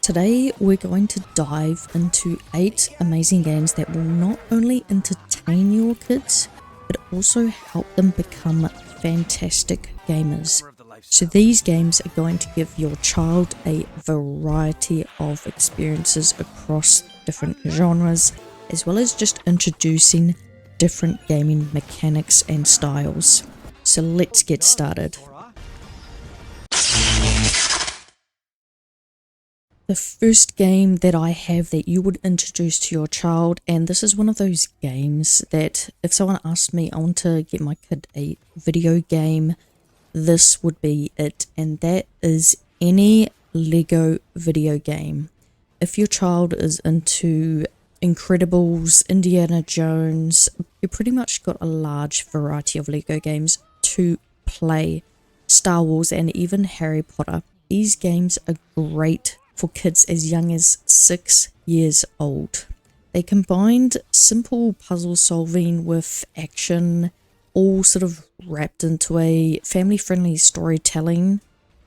Today we're going to dive into 8 amazing games that will not only entertain your kids, but also help them become fantastic gamers. So these games are going to give your child a variety of experiences across different genres, as well as just introducing different gaming mechanics and styles. So let's get started. The first game that I have that you would introduce to your child, and this is one of those games that if someone asked me I want to get my kid a video game, this would be it, and that is any Lego video game. If your child is into Incredibles, Indiana Jones, you pretty much got a large variety of Lego games to play. Star Wars and even Harry Potter. These games are great for kids as young as 6 years old. They combined simple puzzle solving with action, all sort of wrapped into a family-friendly storytelling.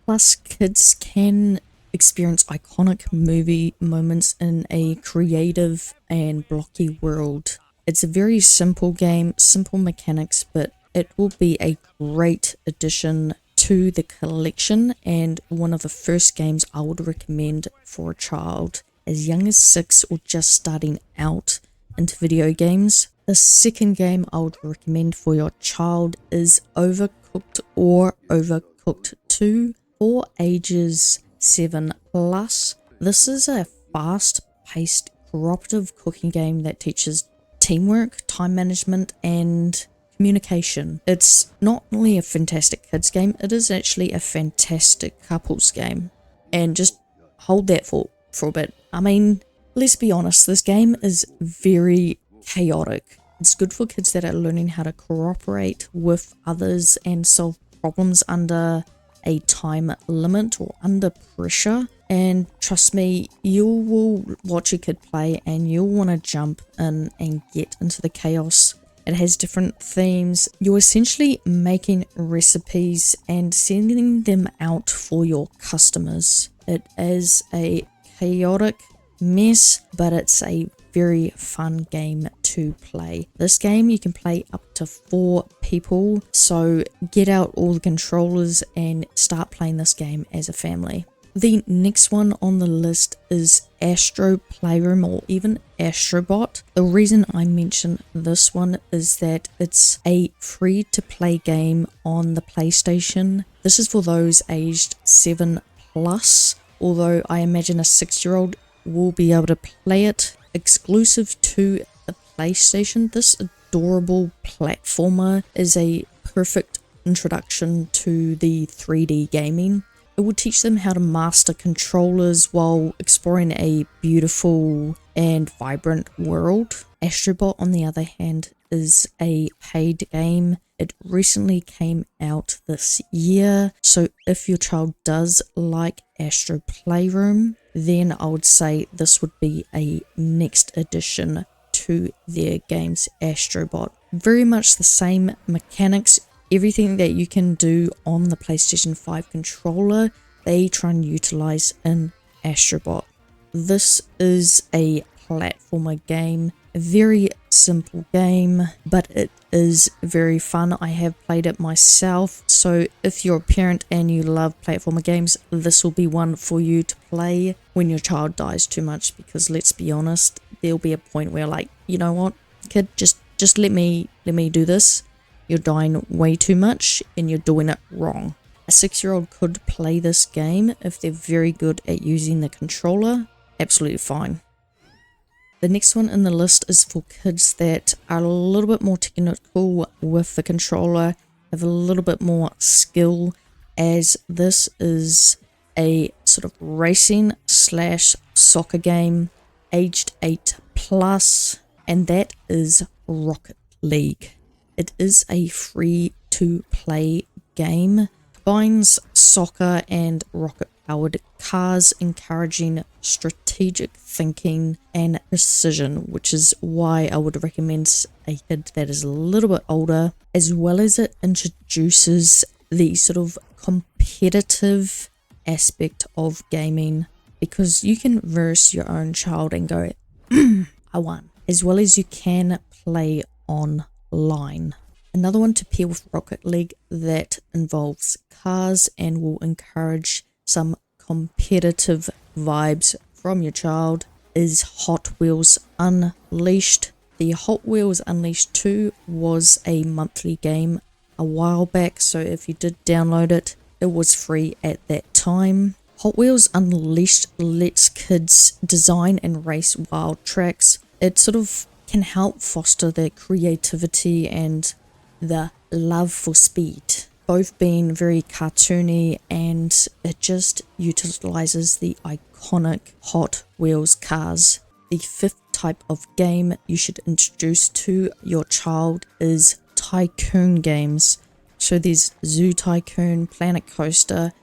Plus, kids can experience iconic movie moments in a creative and blocky world. It's a very simple game, simple mechanics, but it will be a great addition to the collection and one of the first games I would recommend for a child as young as 6 or just starting out into video games. The second game I would recommend for your child is Overcooked or Overcooked 2 for ages 7 plus. This is a fast-paced cooperative cooking game that teaches teamwork, time management, and communication. It's not only a fantastic kids game, it is actually a fantastic couples game. And just hold that for a bit. I mean, let's be honest, this game is very chaotic. It's good for kids that are learning how to cooperate with others and solve problems under a time limit or under pressure. And trust me, you will watch your kid play and you'll want to jump in and get into the chaos. It has different themes. You're essentially making recipes and sending them out for your customers. It is a chaotic mess, but it's a very fun game to play. This game you can play up to 4 people, so get out all the controllers and start playing this game as a family. The next one on the list is Astro Playroom or even Astrobot. The reason I mention this one is that it's a free-to-play game on the PlayStation. This is for those aged 7 plus, although I imagine a 6-year-old will be able to play it. Exclusive to the PlayStation, this adorable platformer is a perfect introduction to the 3D gaming. It will teach them how to master controllers while exploring a beautiful and vibrant world. Astrobot, on the other hand, is a paid game. It recently came out this year, so if your child does like Astro Playroom, then I would say this would be a next addition to their games, Astrobot. Very much the same mechanics. Everything that you can do on the PlayStation 5 controller, they try and utilize in Astrobot. This is a platformer game, a very simple game, but it is very fun. I have played it myself, so if you're a parent and you love platformer games, this will be one for you to play when your child dies too much, because let's be honest, there'll be a point where, like, you know what, kid, just let me do this. You're dying way too much and you're doing it wrong. A 6-year-old could play this game if they're very good at using the controller. Absolutely fine. The next one in the list is for kids that are a little bit more technical with the controller, have a little bit more skill, as this is a sort of racing / soccer game, aged 8 plus, and that is Rocket League. It is a free-to-play game, combines soccer and rocket-powered cars, encouraging strategic thinking and precision, which is why I would recommend a kid that is a little bit older, as well as it introduces the sort of competitive aspect of gaming because you can verse your own child and go, I won, as well as you can play online. Another one to pair with Rocket League that involves cars and will encourage some competitive vibes from your child is Hot Wheels Unleashed. The Hot Wheels Unleashed 2 was a monthly game a while back, so if you did download it, it was free at that time. Hot Wheels Unleashed lets kids design and race wild tracks. It sort of can help foster their creativity and the love for speed, both being very cartoony, and it just utilizes the iconic Hot Wheels cars. The fifth type of game you should introduce to your child is Tycoon games. So there's Zoo Tycoon, Planet Coaster,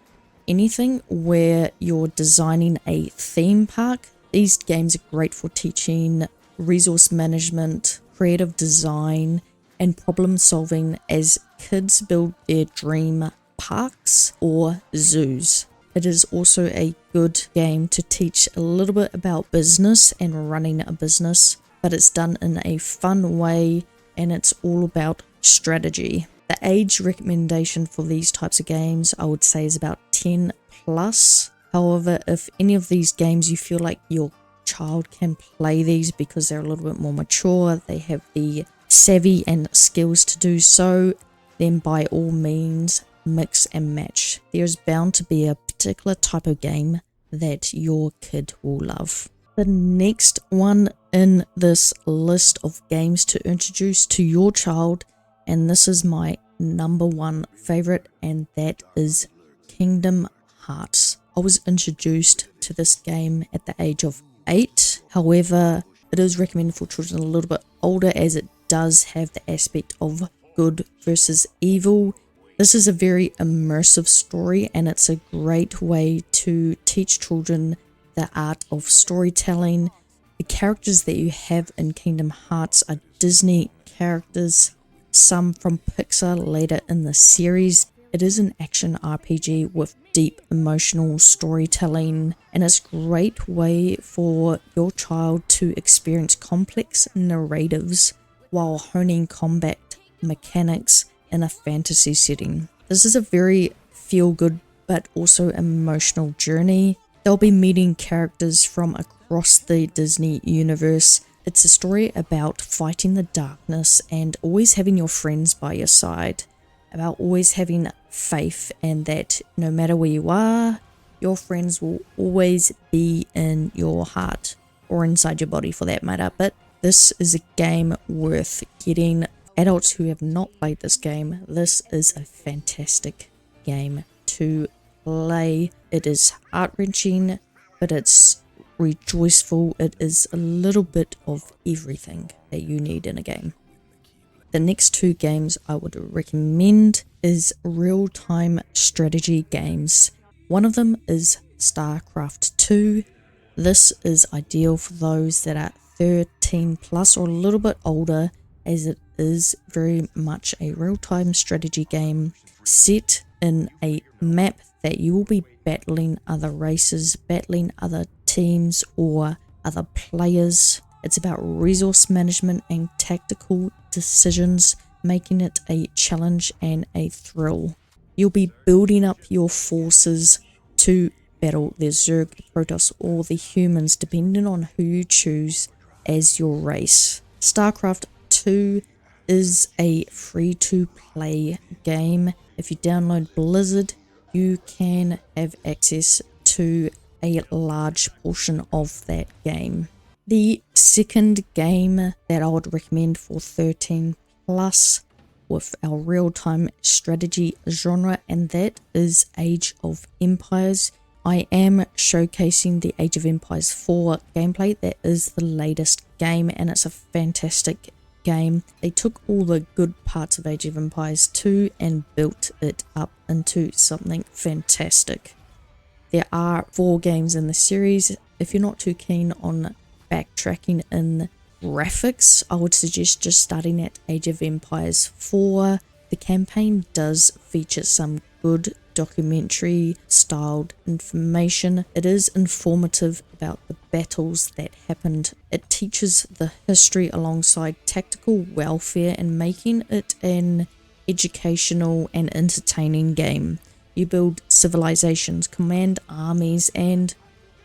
anything where you're designing a theme park. These games are great for teaching resource management, creative design, and problem solving as kids build their dream parks or zoos. It is also a good game to teach a little bit about business and running a business, but it's done in a fun way and it's all about strategy. The age recommendation for these types of games I would say is about 10 plus. However, if any of these games you feel like your child can play these because they're a little bit more mature, they have the savvy and skills to do so, then by all means mix and match. There's bound to be a particular type of game that your kid will love. The next one in this list of games to introduce to your child, and this is my number one favorite, and that is Kingdom Hearts. I was introduced to this game at the age of 8. However, it is recommended for children a little bit older as it does have the aspect of good versus evil. This is a very immersive story and it's a great way to teach children the art of storytelling. The characters that you have in Kingdom Hearts are Disney characters, some from Pixar later in the series. It is an action RPG with deep emotional storytelling, and it's a great way for your child to experience complex narratives while honing combat mechanics in a fantasy setting. This is a very feel-good but also emotional journey. They'll be meeting characters from across the Disney universe. It's a story about fighting the darkness and always having your friends by your side, about always having faith and that no matter where you are, your friends will always be in your heart or inside your body for that matter. But this is a game worth getting. Adults who have not played this game, this is a fantastic game to play. It is heart-wrenching, but it's rejoiceful. It is a little bit of everything that you need in a game. The next two games I would recommend is real-time strategy games. One of them is Starcraft II. This is ideal for those that are 13 plus or a little bit older, as it is very much a real-time strategy game set in a map that you will be battling other races, battling other teams or other players. It's about resource management and tactical decisions, making it a challenge and a thrill. You'll be building up your forces to battle the Zerg, the Protoss, or the humans, depending on who you choose as your race. Starcraft II is a free-to-play game. If you download Blizzard, you can have access to a large portion of that game. The second game that I would recommend for 13 plus with our real-time strategy genre, and that is Age of Empires. I am showcasing the Age of Empires 4 gameplay. That is the latest game and it's a fantastic game. They took all the good parts of Age of Empires 2 and built it up into something fantastic. There are 4 games in the series. If you're not too keen on backtracking in graphics, I would suggest just starting at Age of Empires 4. The campaign does feature some good documentary styled information. It is informative about the battles that happened. It teaches the history alongside tactical welfare and making it an educational and entertaining game. You build civilizations, command armies, and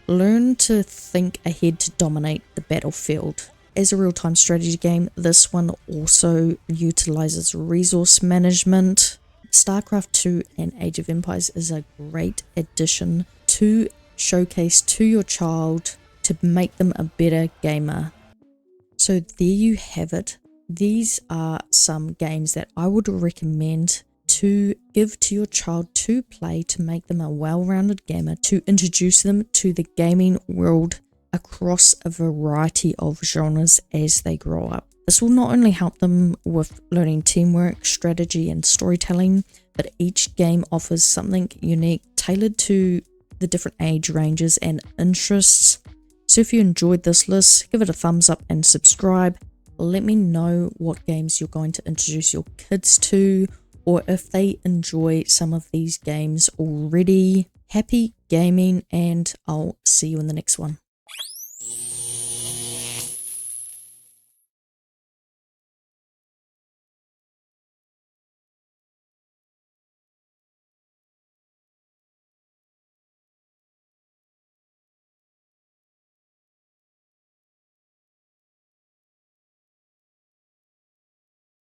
learn to think ahead to dominate the battlefield. As a real-time strategy game, this one also utilizes resource management. Starcraft II and Age of Empires is a great addition to showcase to your child to make them a better gamer. So there you have it. These are some games that I would recommend to give to your child to play to make them a well-rounded gamer, to introduce them to the gaming world across a variety of genres as they grow up. This will not only help them with learning teamwork, strategy, and storytelling, but each game offers something unique tailored to the different age ranges and interests. So if you enjoyed this list, give it a thumbs up and subscribe. Let me know what games you're going to introduce your kids to, or if they enjoy some of these games already. Happy gaming, and I'll see you in the next one.